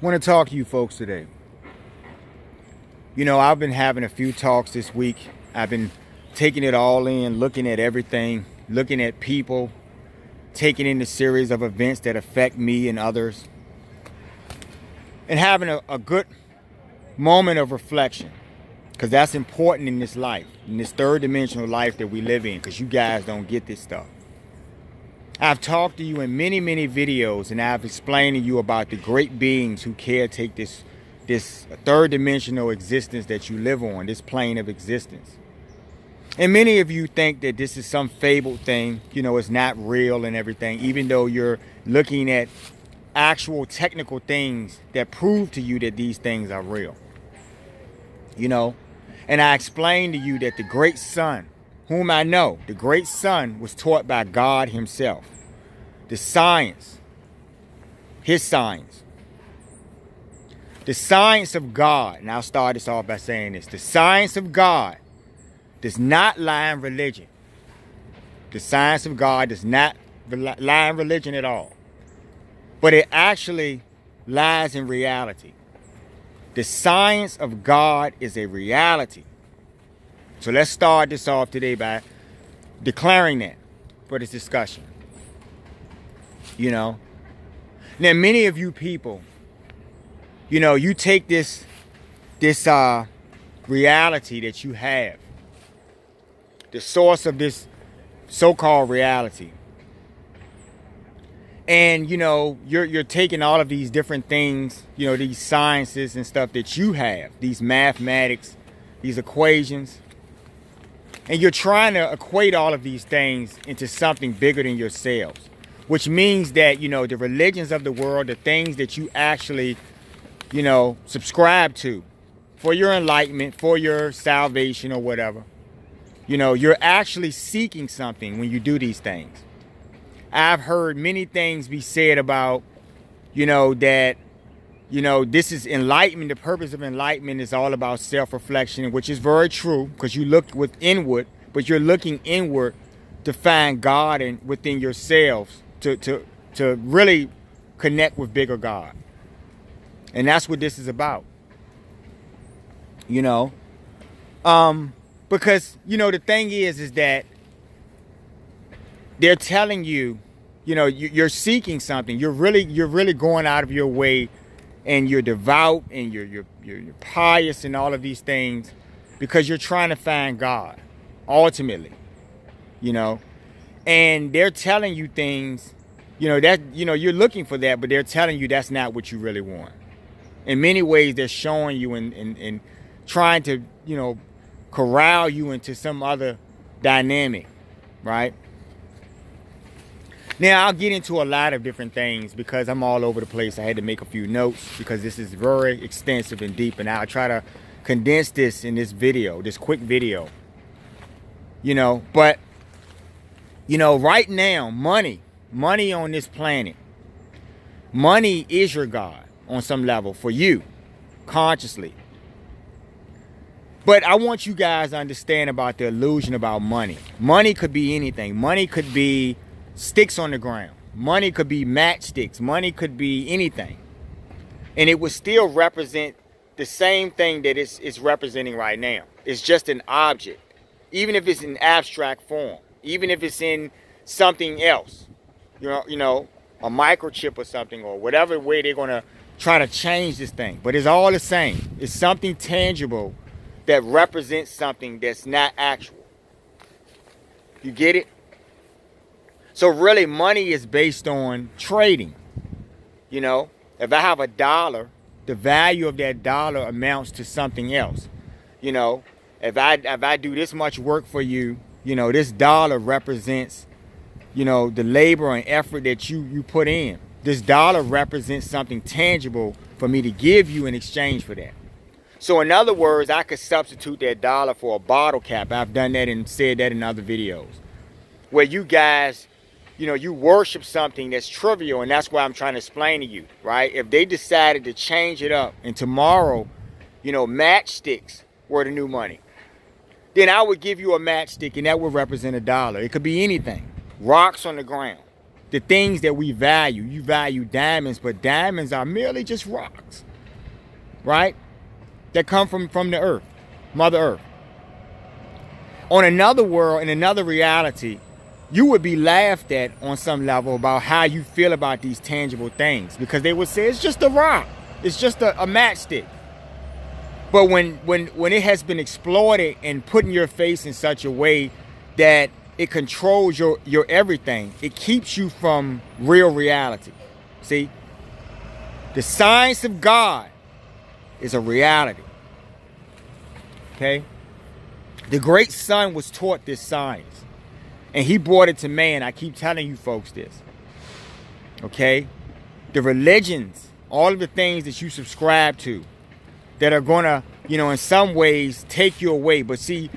Want to talk to you folks today. I've been having a few talks this week. I've been taking it all in, looking at everything, looking at people, taking in the series of events that affect me and others, and having a good moment of reflection, because that's important in this life, in this third dimensional life that we live in, because you guys don't get this stuff. I've talked to you in many, many videos, and I've explained to you about the great beings who caretake this third dimensional existence that you live on, this plane of existence. And many of you think that this is some fabled thing, it's not real and everything, even though you're looking at actual technical things that prove to you that these things are real. And I explained to you that the great sun, whom I know, the great sun was taught by God himself. The science, his science. The science of God, and I'll start this off by saying this. The science of God does not lie in religion. The science of God does not lie in religion at all. But it actually lies in reality. The science of God is a reality. So let's start this off today by declaring that for this discussion. Now many of you people, you take this reality that you have, the source of this so-called reality, and you're taking all of these different things, these sciences and stuff that you have, these mathematics, these equations, and you're trying to equate all of these things into something bigger than yourselves, which means that the religions of the world, the things that you actually subscribe to for your enlightenment, for your salvation or whatever, you're actually seeking something when you do these things. I've heard many things be said about, that, this is enlightenment. The purpose of enlightenment is all about self-reflection, which is very true, because you look inward, but you're looking inward to find God and within yourselves to really connect with bigger God. And that's what this is about. Because, the thing is that they're telling you, you're seeking something. You're really going out of your way, and you're devout, and you're pious, and all of these things, because you're trying to find God, ultimately. And they're telling you things, that you're looking for that, but they're telling you that's not what you really want. In many ways, they're showing you and trying to, corral you into some other dynamic, right? Now, I'll get into a lot of different things because I'm all over the place. I had to make a few notes because this is very extensive and deep, and I'll try to condense this in this video, this quick video. But, right now, money on this planet, money is your God on some level for you, consciously. But I want you guys to understand about the illusion about money. Money could be anything. Money could be sticks on the ground. Money could be matchsticks. Money could be anything. And it would still represent the same thing that it's representing right now. It's just an object. Even if it's in abstract form. Even if it's in something else. A microchip or something, or whatever way they're going to try to change this thing. But it's all the same. It's something tangible that represents something that's not actual. You get it? So really, money is based on trading. If I have a dollar, the value of that dollar amounts to something else. If I do this much work for you, this dollar represents, the labor and effort that you put in. This dollar represents something tangible for me to give you in exchange for that. So in other words, I could substitute that dollar for a bottle cap. I've done that and said that in other videos. Where you guys, you worship something that's trivial, and that's what I'm trying to explain to you, right? If they decided to change it up and tomorrow, matchsticks were the new money, then I would give you a matchstick and that would represent a dollar. It could be anything. Rocks on the ground. the things that we value. You value diamonds, but diamonds are merely just rocks, right? That come from the earth, Mother Earth. On another world, in another reality, you would be laughed at on some level about how you feel about these tangible things, because they would say it's just a rock, it's just a matchstick. But when it has been exploited and put in your face in such a way that it controls your everything, it keeps you from real reality. See, the science of God is a reality. Okay? The great son was taught this science, and he brought it to man. I keep telling you folks this. Okay? The religions, all of the things that you subscribe to that are going to, in some ways take you away. But see,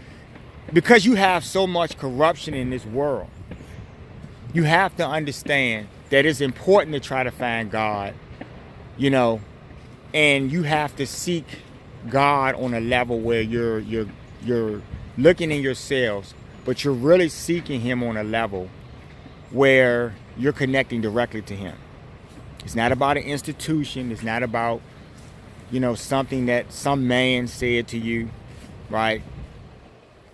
because you have so much corruption in this world, you have to understand that it's important to try to find God, and you have to seek God on a level where you're looking in yourselves, but you're really seeking him on a level where you're connecting directly to him. It's not about an institution. It's not about, something that some man said to you, right?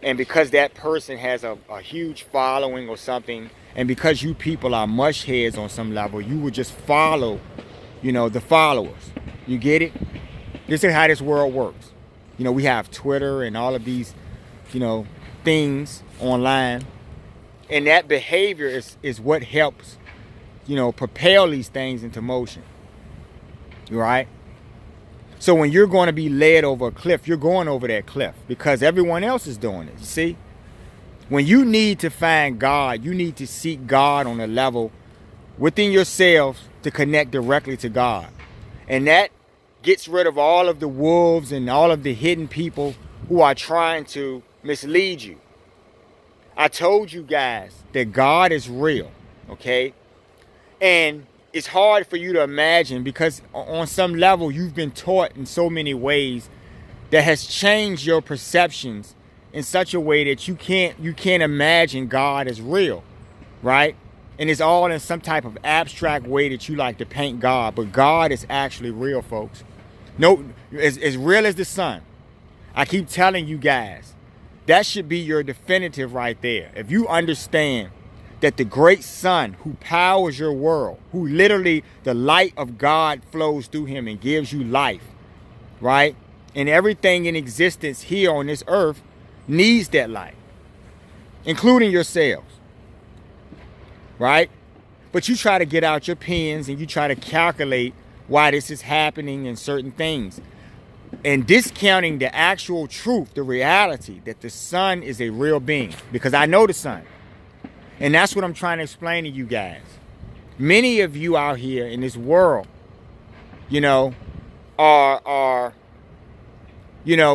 And because that person has a huge following or something, and because you people are mush heads on some level, you would just follow, the followers. You get it? This is how this world works. We have Twitter and all of these, things online. And that behavior is what helps, propel these things into motion. Right? So when you're going to be led over a cliff, you're going over that cliff because everyone else is doing it. You see? When you need to find God, you need to seek God on a level within yourselves to connect directly to God. And that gets rid of all of the wolves and all of the hidden people who are trying to mislead you. I told you guys that God is real, okay? And it's hard for you to imagine because on some level you've been taught in so many ways that has changed your perceptions in such a way that you can't imagine God as real, right? And it's all in some type of abstract way that you like to paint God, but God is actually real, folks. No, as real as the sun. I keep telling you guys, that should be your definitive right there. If you understand that the great sun who powers your world, who literally the light of God flows through him and gives you life, right? And everything in existence here on this earth needs that light, including yourselves, right? But you try to get out your pens and you try to calculate why this is happening and certain things, and discounting the actual truth, the reality that the sun is a real being, because I know the sun. And that's what I'm trying to explain to you guys. Many of you out here in this world, are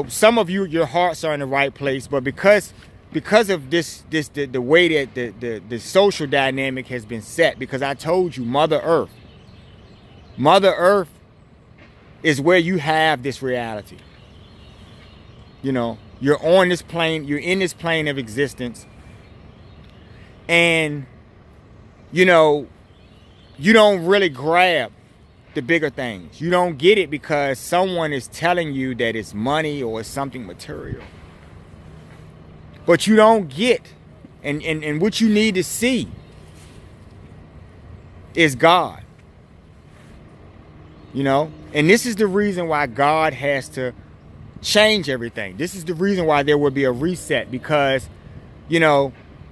some of you, your hearts are in the right place, but because of the way that the social dynamic has been set, because I told you, Mother Earth is where you have this reality. You're on this plane, you're in this plane of existence. And, you don't really grab the bigger things. You don't get it because someone is telling you that it's money or it's something material. But you don't get, and what you need to see is God. And this is the reason why God has to change everything. This is the reason why there will be a reset, because,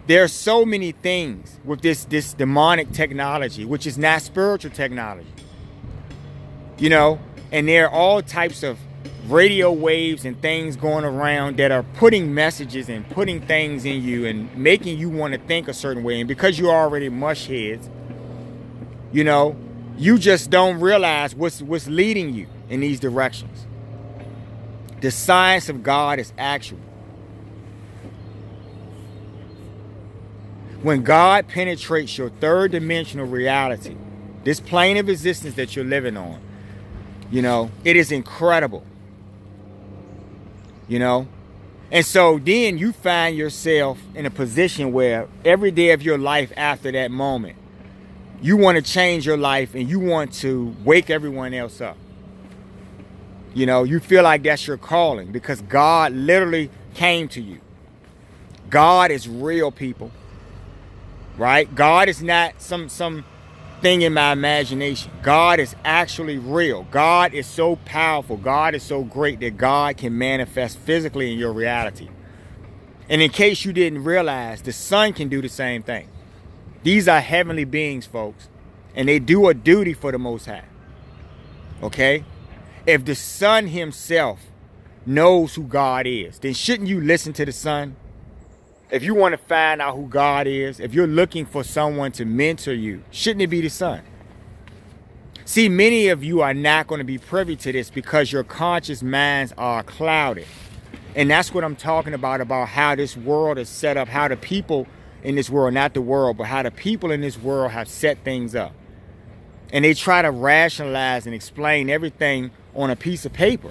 there are so many things with this demonic technology, which is not spiritual technology. And there are all types of radio waves and things going around that are putting messages and putting things in you and making you want to think a certain way. And because you're already mush heads, you just don't realize what's leading you in these directions. The science of God is actual. When God penetrates your third dimensional reality, this plane of existence that you're living on, it is incredible. And so then you find yourself in a position where every day of your life after that moment, you want to change your life and you want to wake everyone else up. You know, you feel like that's your calling because God literally came to you. God is real, people. Right? God is not some thing in my imagination. God is actually real. God is so powerful. God is so great that God can manifest physically in your reality. And in case you didn't realize, the sun can do the same thing. These are heavenly beings, folks. And they do a duty for the Most High. Okay? If the sun himself knows who God is, then shouldn't you listen to the sun? If you want to find out who God is, if you're looking for someone to mentor you, shouldn't it be the sun? See, many of you are not going to be privy to this because your conscious minds are clouded. And that's what I'm talking about how this world is set up, how the people in this world, not the world, but how the people in this world have set things up. And they try to rationalize and explain everything on a piece of paper,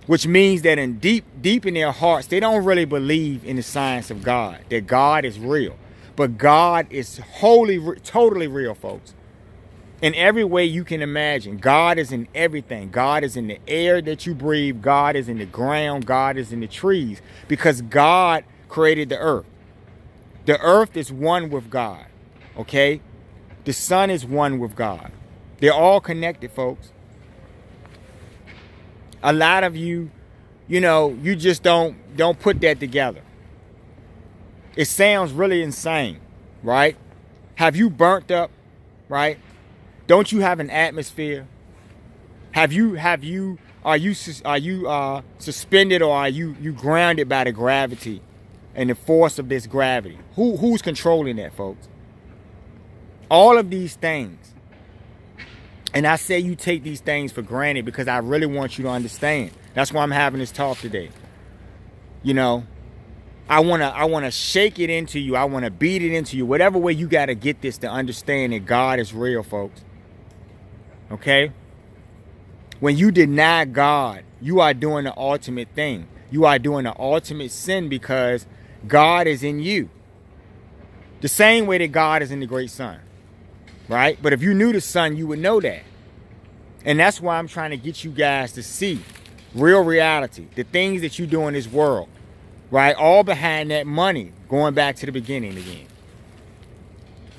which means that in deep in their hearts, they don't really believe in the science of God, that God is real. But God is totally real, folks. In every way you can imagine, God is in everything. God is in the air that you breathe. God is in the ground. God is in the trees, because God created the earth. The earth is one with God, okay? The sun is one with God. They're all connected, folks. A lot of you, you know, you just don't put that together. It sounds really insane, right? Have you burnt up, right? Don't you have an atmosphere? Are you suspended, or are you grounded by the gravity and the force of this gravity? Who's controlling that, folks? All of these things. And I say you take these things for granted because I really want you to understand. That's why I'm having this talk today. You know, I wanna shake it into you. I wanna beat it into you. Whatever way you gotta get this to understand that God is real, folks. Okay? When you deny God, you are doing the ultimate thing. You are doing the ultimate sin because God is in you. The same way that God is in the great sun. Right? But if you knew the sun, you would know that. And that's why I'm trying to get you guys to see real reality. The things that you do in this world. Right? All behind that money. Going back to the beginning again.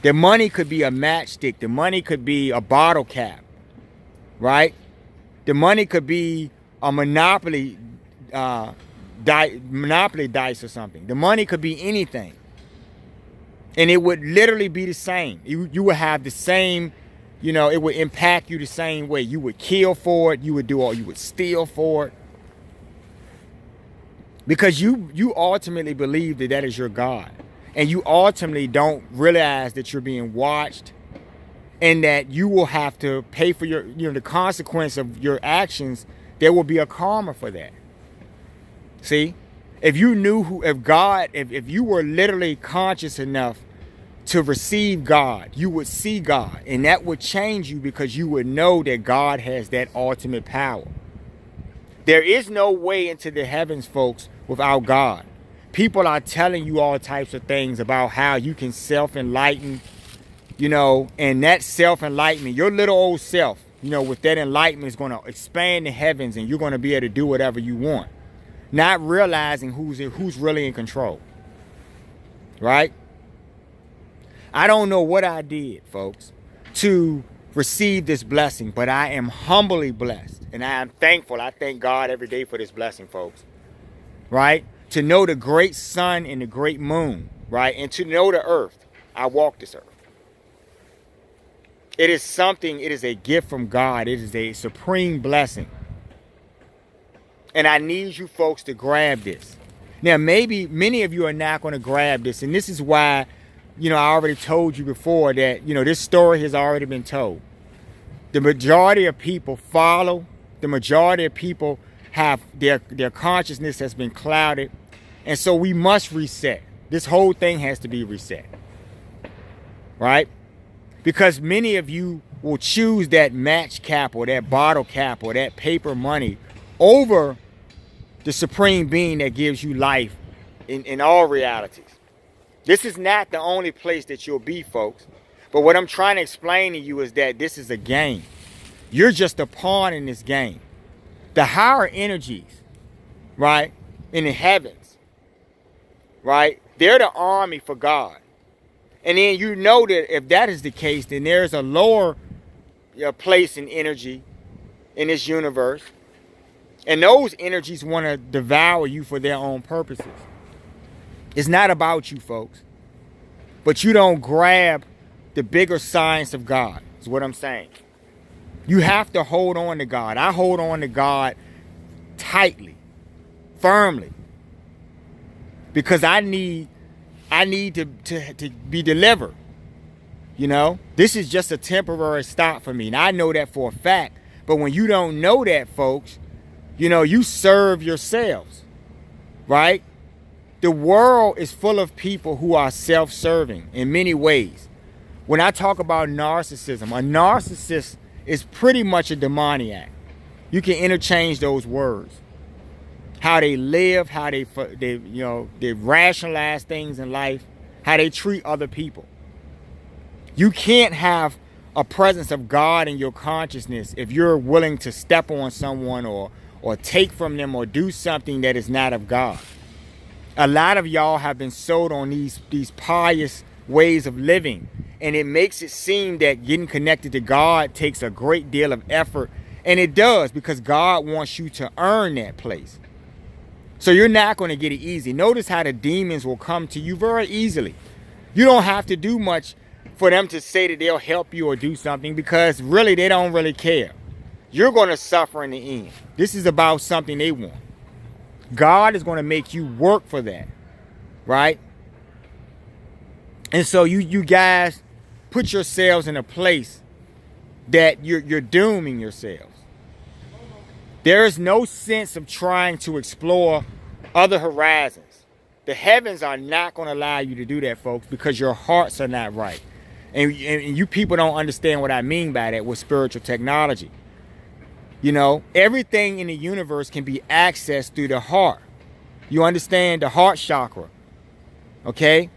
The money could be a matchstick. The money could be a bottle cap. Right? The money could be a monopoly dice or something. The money could be anything. And it would literally be the same. You would have the same, you know, it would impact you the same way. You would kill for it. You would steal for it. Because you ultimately believe that is your God. And you ultimately don't realize that you're being watched. And that you will have to pay for the consequence of your actions. There will be a karma for that. See? If you knew if you were literally conscious enough to receive God, you would see God, and that would change you because you would know that God has that ultimate power. There is no way into the heavens, folks, without God. People are telling you all types of things about how you can self-enlighten, you know, and that self-enlightenment, your little old self, you know, with that enlightenment is going to expand the heavens and you're going to be able to do whatever you want. Not realizing who's really in control. Right? I don't know what I did, folks, to receive this blessing, but I am humbly blessed. And I am thankful. I thank God every day for this blessing, folks. Right? To know the great sun and the great moon. Right? And to know the earth. I walk this earth. It is something, it is a gift from God. It is a supreme blessing. And I need you folks to grab this. Now, maybe many of you are not going to grab this. And this is why, you know, I already told you before that, you know, this story has already been told. The majority of people follow. The majority of people have their consciousness has been clouded. And so we must reset. This whole thing has to be reset. Right? Because many of you will choose that match cap or that bottle cap or that paper money over the supreme being that gives you life in all realities. This is not the only place that you'll be, folks. But what I'm trying to explain to you is that this is a game. You're just a pawn in this game. The higher energies, right, in the heavens, right, they're the army for God. And then you know that if that is the case, then there's a lower place in energy in this universe. And those energies want to devour you for their own purposes. It's not about you, folks. But you don't grab the bigger science of God, is what I'm saying. You have to hold on to God. I hold on to God tightly, firmly. Because I need to be delivered. You know? This is just a temporary stop for me. And I know that for a fact. But when you don't know that, folks, you know, you serve yourselves. Right? The world is full of people who are self-serving in many ways. When I talk about narcissism, a narcissist is pretty much a demoniac. You can interchange those words. How they live, how they rationalize things in life, how they treat other people. You can't have a presence of God in your consciousness if you're willing to step on someone or take from them or do something that is not of God. A lot of y'all have been sold on these pious ways of living, and it makes it seem that getting connected to God takes a great deal of effort, and it does, because God wants you to earn that place. So you're not going to get it easy. Notice how the demons will come to you very easily. You don't have to do much for them to say that they'll help you or do something, because really they don't really care. You're going to suffer in the end. This is about something they want. God is going to make you work for that, right? And so you guys put yourselves in a place that you're dooming yourselves. There is no sense of trying to explore other horizons. The heavens are not going to allow you to do that, folks, because your hearts are not right. And you people don't understand what I mean by that with spiritual technology. You know, everything in the universe can be accessed through the heart. You understand? The heart chakra. Okay?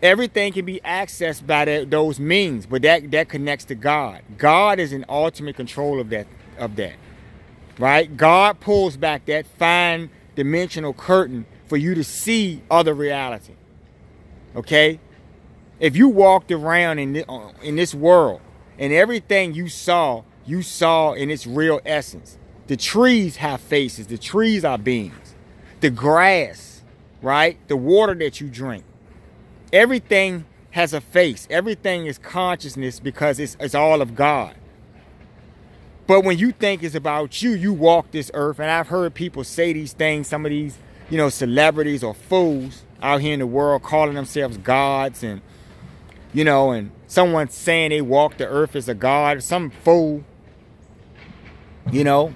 Everything can be accessed by those means, but that connects to God. God is in ultimate control of that. Right? God pulls back that fine dimensional curtain for you to see other reality. Okay? If you walked around in this world and everything you saw in its real essence. The trees have faces. The trees are beings. The grass, right? The water that you drink. Everything has a face. Everything is consciousness because it's all of God. But when you think it's about you, you walk this earth. And I've heard people say these things, some of these, celebrities or fools out here in the world calling themselves gods and, and someone saying they walk the earth as a god, some fool.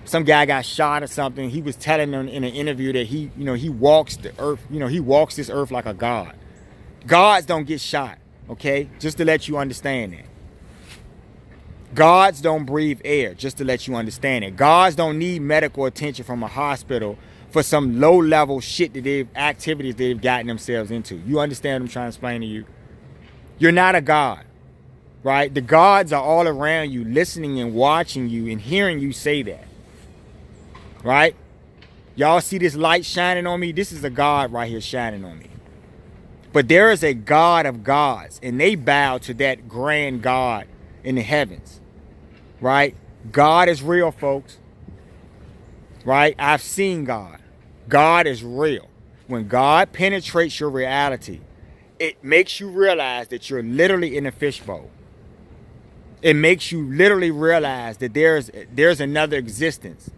Some guy got shot or something. He was telling them in an interview that he walks the earth, he walks this earth like a god. Gods don't get shot, okay? Just to let you understand that. Gods don't breathe air, just to let you understand it. Gods don't need medical attention from a hospital for some low-level shit activities they've gotten themselves into. You understand what I'm trying to explain to you? You're not a god. Right? The gods are all around you, listening and watching you and hearing you say that. Right? Y'all see this light shining on me? This is a God right here shining on me. But there is a God of gods, and they bow to that grand God in the heavens. Right? God is real, folks. Right? I've seen God. God is real. When God penetrates your reality, it makes you realize that you're literally in a fishbowl. It makes you literally realize that there's another existence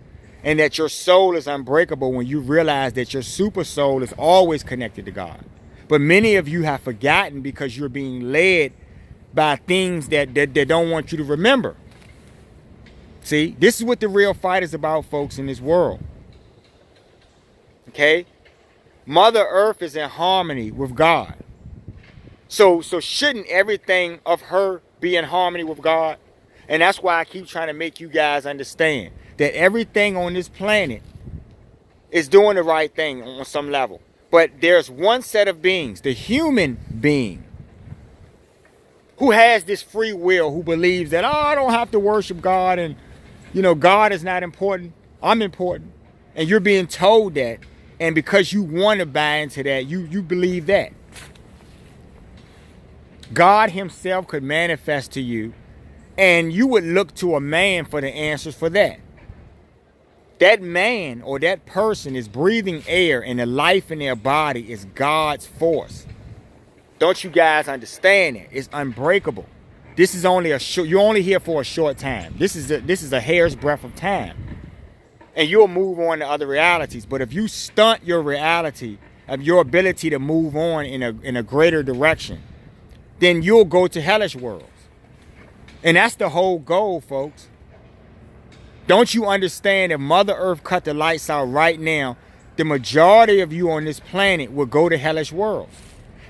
and that your soul is unbreakable when you realize that your super soul is always connected to God. But many of you have forgotten because you're being led by things that don't want you to remember. See, this is what the real fight is about, folks, in this world. Okay? Mother Earth is in harmony with God. So shouldn't everything of her be in harmony with God? And that's why I keep trying to make you guys understand that everything on this planet is doing the right thing on some level. But there's one set of beings, the human being, Who has this free will, who believes that, oh, I don't have to worship God and, God is not important. I'm important. And you're being told that. And because you want to buy into that, you believe that. God himself could manifest to you, and you would look to a man for the answers for that. That man or that person is breathing air, and the life in their body is God's force. Don't you guys understand that? It's unbreakable. This is only you're only here for a short time. This is a hair's breadth of time. And you'll move on to other realities. But if you stunt your reality of your ability to move on in a greater direction, then you'll go to hellish worlds. And that's the whole goal, folks. Don't you understand if Mother Earth cut the lights out right now, the majority of you on this planet will go to hellish worlds.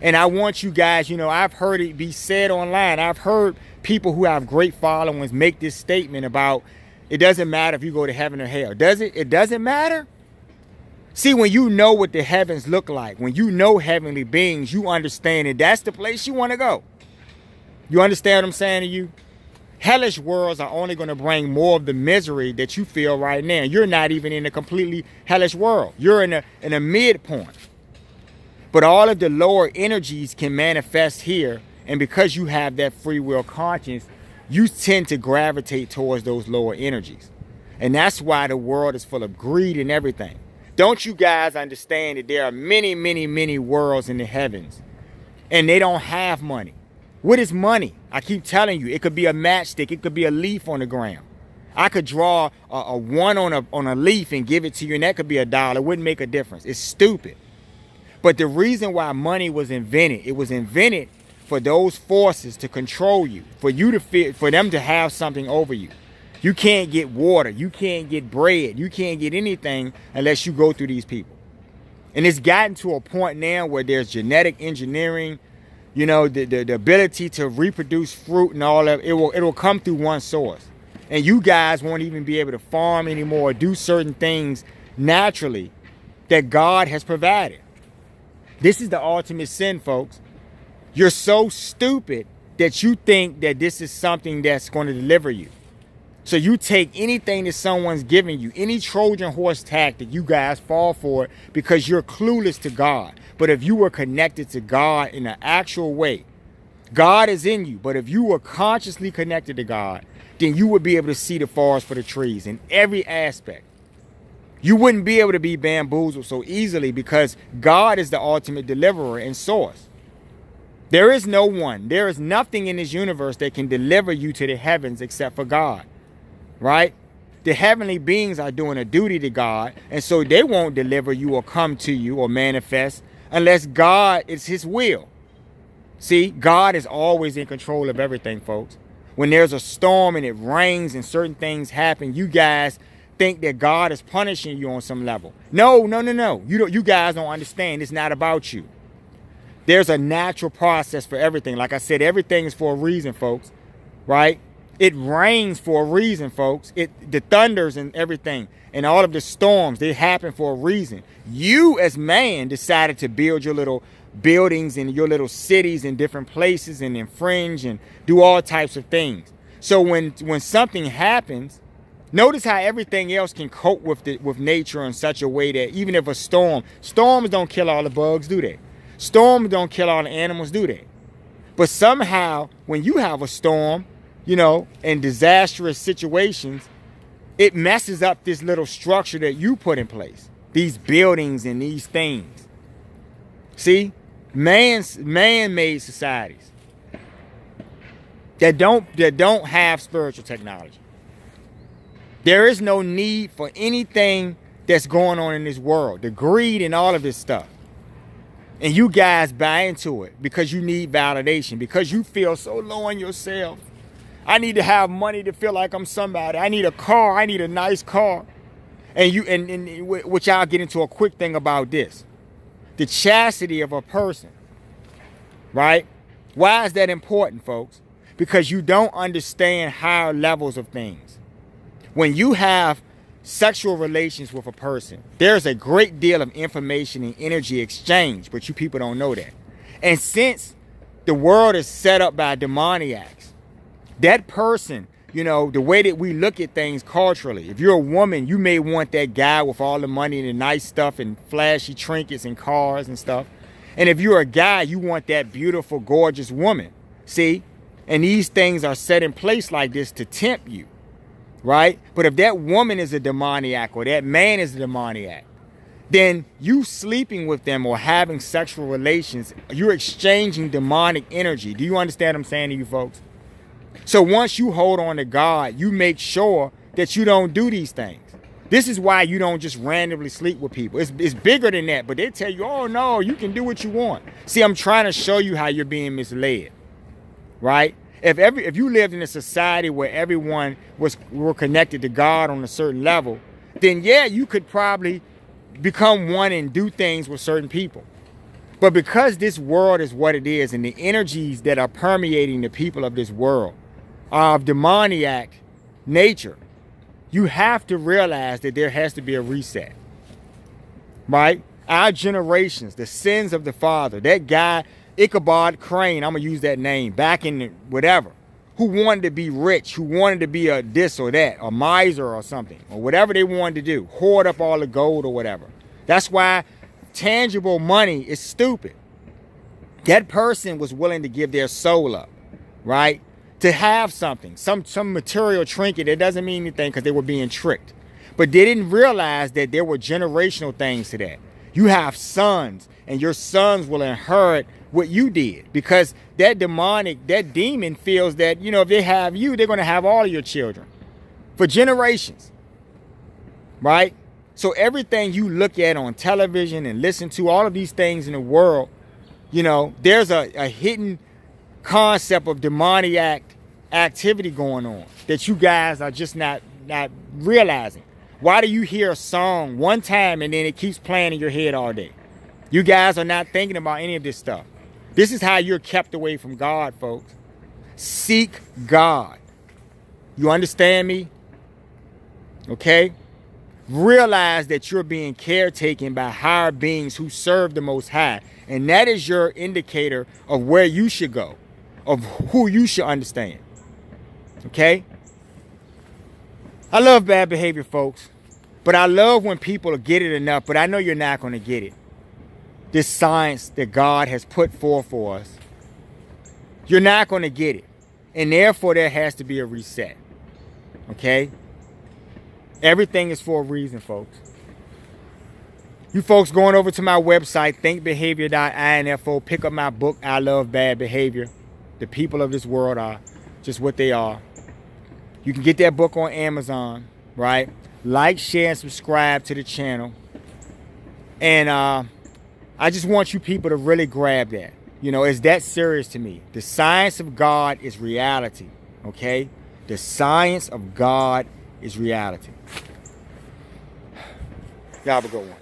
And I want you guys, I've heard it be said online. I've heard people who have great followings make this statement about it doesn't matter if you go to heaven or hell. Does it? It doesn't matter? See, when you know what the heavens look like, when you know heavenly beings, you understand that that's the place you want to go. You understand what I'm saying to you? Hellish worlds are only going to bring more of the misery that you feel right now. You're not even in a completely hellish world. You're in a midpoint. But all of the lower energies can manifest here. And because you have that free will conscience, you tend to gravitate towards those lower energies. And that's why the world is full of greed and everything. Don't you guys understand that there are many, many, many worlds in the heavens, and they don't have money? What is money? I keep telling you, it could be a matchstick. It could be a leaf on the ground. I could draw a one on a leaf and give it to you, and that could be $1. It wouldn't make a difference. It's stupid. But the reason why money was invented, it was invented for those forces to control you, for them to have something over you. You can't get water. You can't get bread. You can't get anything unless you go through these people. And it's gotten to a point now where there's genetic engineering, the ability to reproduce fruit and all of it. It'll come through one source. And you guys won't even be able to farm anymore or do certain things naturally that God has provided. This is the ultimate sin, folks. You're so stupid that you think that this is something that's going to deliver you. So you take anything that someone's giving you, any Trojan horse tactic, you guys fall for it because you're clueless to God. But if you were connected to God in an actual way, God is in you. But if you were consciously connected to God, then you would be able to see the forest for the trees in every aspect. You wouldn't be able to be bamboozled so easily because God is the ultimate deliverer and source. There is no one, there is nothing in this universe that can deliver you to the heavens except for God. Right? The heavenly beings are doing a duty to God, and so they won't deliver you or come to you or manifest unless God is his will. See, God is always in control of everything, folks. When there's a storm and it rains and certain things happen, you guys think that God is punishing you on some level. No. You guys don't understand. It's not about you. There's a natural process for everything. Like I said, everything is for a reason, folks. Right? It rains for a reason, folks. The thunders and everything and all of the storms, they happen for a reason. You as man decided to build your little buildings and your little cities in different places and infringe and do all types of things. So when something happens, notice how everything else can cope with nature in such a way that even if storms don't kill all the bugs, do they? Storms don't kill all the animals, do they? But somehow when you have a storm, in disastrous situations, it messes up this little structure that you put in place. These buildings and these things. See? Man-made societies that don't have spiritual technology. There is no need for anything that's going on in this world. The greed and all of this stuff. And you guys buy into it because you need validation. Because you feel so low on yourself. I need to have money to feel like I'm somebody. I need a car. I need a nice car. And which I'll get into a quick thing about this. The chastity of a person. Right? Why is that important, folks? Because you don't understand higher levels of things. When you have sexual relations with a person, there's a great deal of information and energy exchange, but you people don't know that. And since The world is set up by demoniacs. That person, you know, the way that we look at things culturally, if you're a woman, you may want that guy with all the money and the nice stuff and flashy trinkets and cars and stuff. And if you're a guy, you want that beautiful, gorgeous woman. See? And these things are set in place like this to tempt you, right? But if that woman is a demoniac or that man is a demoniac, then you sleeping with them or having sexual relations, you're exchanging demonic energy. Do you understand what I'm saying to you folks? So once you hold on to God, you make sure that you don't do these things. This is why you don't just randomly sleep with people. It's bigger than that, but they tell you, oh no, you can do what you want. See, I'm trying to show you how you're being misled, right? If you lived in a society where everyone were connected to God on a certain level, then yeah, you could probably become one and do things with certain people. But because this world is what it is, and the energies that are permeating the people of this world are of demoniac nature, you have to realize that there has to be a reset, right? Our generations, the sins of the father, that guy, Ichabod Crane, I'm going to use that name, back in the whatever, who wanted to be rich, who wanted to be a this or that, a miser or something, or whatever they wanted to do, hoard up all the gold or whatever. That's why tangible money is stupid. That person was willing to give their soul up, right? To have something, some material trinket. It doesn't mean anything because they were being tricked. But they didn't realize that there were generational things to that. You have sons, and your sons will inherit what you did, because that demon feels that, you know, if they have you, they're going to have all of your children for generations, right? So everything you look at on television and listen to, all of these things in the world, you know, there's a hidden concept of demoniac activity going on that you guys are just not realizing. Why do you hear a song one time and then it keeps playing in your head all day? You guys are not thinking about any of this stuff. This is how you're kept away from God, folks. Seek God. You understand me? Okay? Realize that you're being caretaken by higher beings who serve the Most High. And that is your indicator of where you should go, of who you should understand. Okay? I love bad behavior, folks. But I love when people get it enough, but I know you're not going to get it. This science that God has put forth for us, you're not going to get it. And therefore, there has to be a reset. Okay? Everything is for a reason, folks. You folks going over to my website, thinkbehavior.info, pick up my book, I Love Bad Behavior. The people of this world are just what they are. You can get that book on Amazon, right? Like, share, and subscribe to the channel. And I just want you people to really grab that. You know, it's that serious to me. The science of God is reality, okay? The science of God is reality. Y'all have a good one.